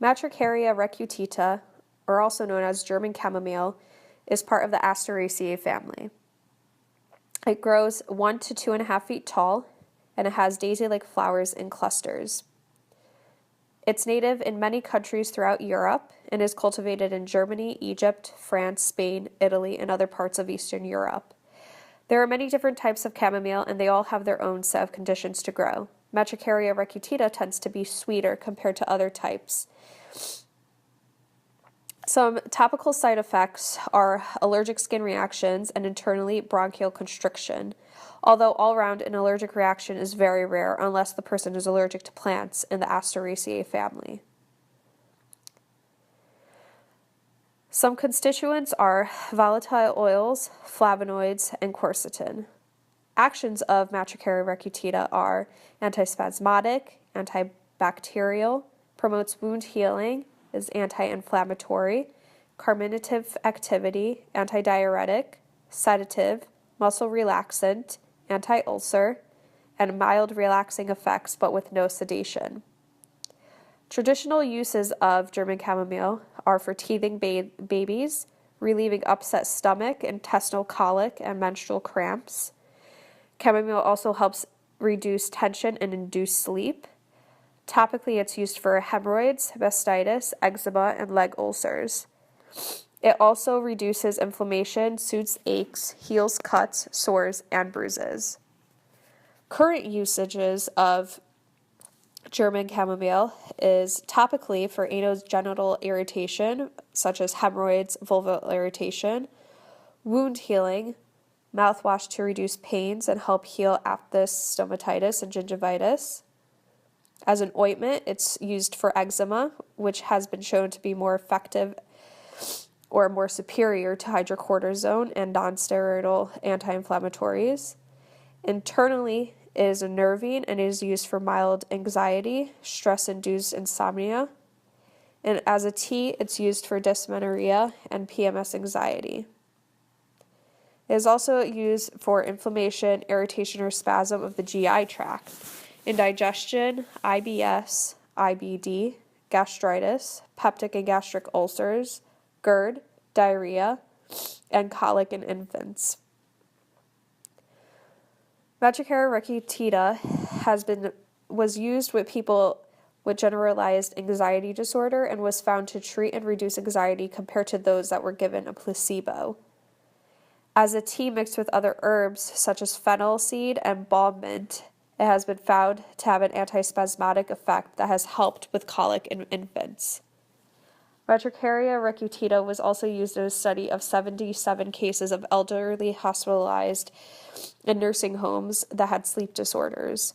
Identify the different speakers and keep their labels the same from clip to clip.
Speaker 1: Matricaria recutita, or also known as German chamomile, is part of the Asteraceae family. It grows 1 to 2.5 feet tall, and it has daisy-like flowers in clusters. It's native in many countries throughout Europe and is cultivated in Germany, Egypt, France, Spain, Italy, and other parts of Eastern Europe. There are many different types of chamomile, and they all have their own set of conditions to grow. Matricaria recutita tends to be sweeter compared to other types. Some topical side effects are allergic skin reactions and internally bronchial constriction, although all-round an allergic reaction is very rare unless the person is allergic to plants in the Asteraceae family. Some constituents are volatile oils, flavonoids, and quercetin. Actions of Matricaria recutita are antispasmodic, antibacterial, promotes wound healing, is anti-inflammatory, carminative activity, antidiuretic, sedative, muscle relaxant, anti-ulcer, and mild relaxing effects but with no sedation. Traditional uses of German chamomile are for teething babies, relieving upset stomach, intestinal colic, and menstrual cramps. Chamomile also helps reduce tension and induce sleep. Topically, it's used for hemorrhoids, mastitis, eczema, and leg ulcers. It also reduces inflammation, soothes aches, heals cuts, sores, and bruises. Current usages of German chamomile is topically for anogenital irritation, such as hemorrhoids, vulval irritation, wound healing, mouthwash to reduce pains and help heal aphthous stomatitis and gingivitis. As an ointment, it's used for eczema, which has been shown to be more effective or more superior to hydrocortisone and nonsteroidal anti-inflammatories. Internally, it is a nervine and is used for mild anxiety, stress-induced insomnia. And as a tea, it's used for dysmenorrhea and PMS anxiety. It is also used for inflammation, irritation, or spasm of the GI tract, indigestion, IBS, IBD, gastritis, peptic and gastric ulcers, GERD, diarrhea, and colic in infants. Matricaria recutita was used with people with generalized anxiety disorder and was found to treat and reduce anxiety compared to those that were given a placebo. As a tea mixed with other herbs such as fennel seed and balm mint, it has been found to have an antispasmodic effect that has helped with colic in infants. Matricaria recutita was also used in a study of 77 cases of elderly hospitalized in nursing homes that had sleep disorders.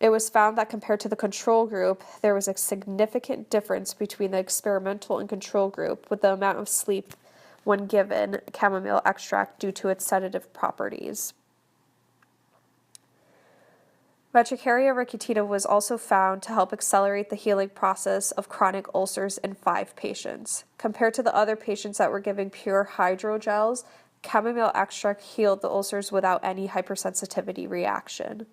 Speaker 1: It was found that compared to the control group, there was a significant difference between the experimental and control group with the amount of sleep when given chamomile extract due to its sedative properties. Matricaria recutita was also found to help accelerate the healing process of chronic ulcers in 5 patients. Compared to the other patients that were given pure hydrogels, chamomile extract healed the ulcers without any hypersensitivity reaction.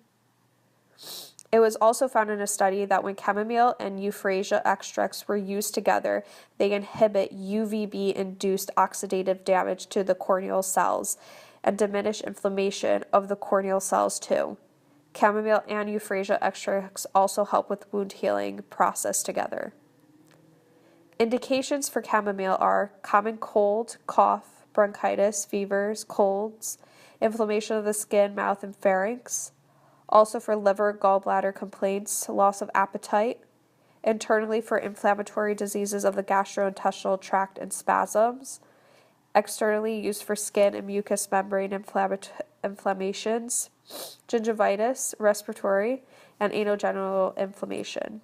Speaker 1: It was also found in a study that when chamomile and euphrasia extracts were used together, they inhibit UVB-induced oxidative damage to the corneal cells and diminish inflammation of the corneal cells too. Chamomile and euphrasia extracts also help with wound healing process together. Indications for chamomile are common cold, cough, bronchitis, fevers, colds, inflammation of the skin, mouth, and pharynx, also for liver, gallbladder complaints, loss of appetite, internally for inflammatory diseases of the gastrointestinal tract and spasms, externally used for skin and mucous membrane inflammations, gingivitis, respiratory, and anogenital inflammation.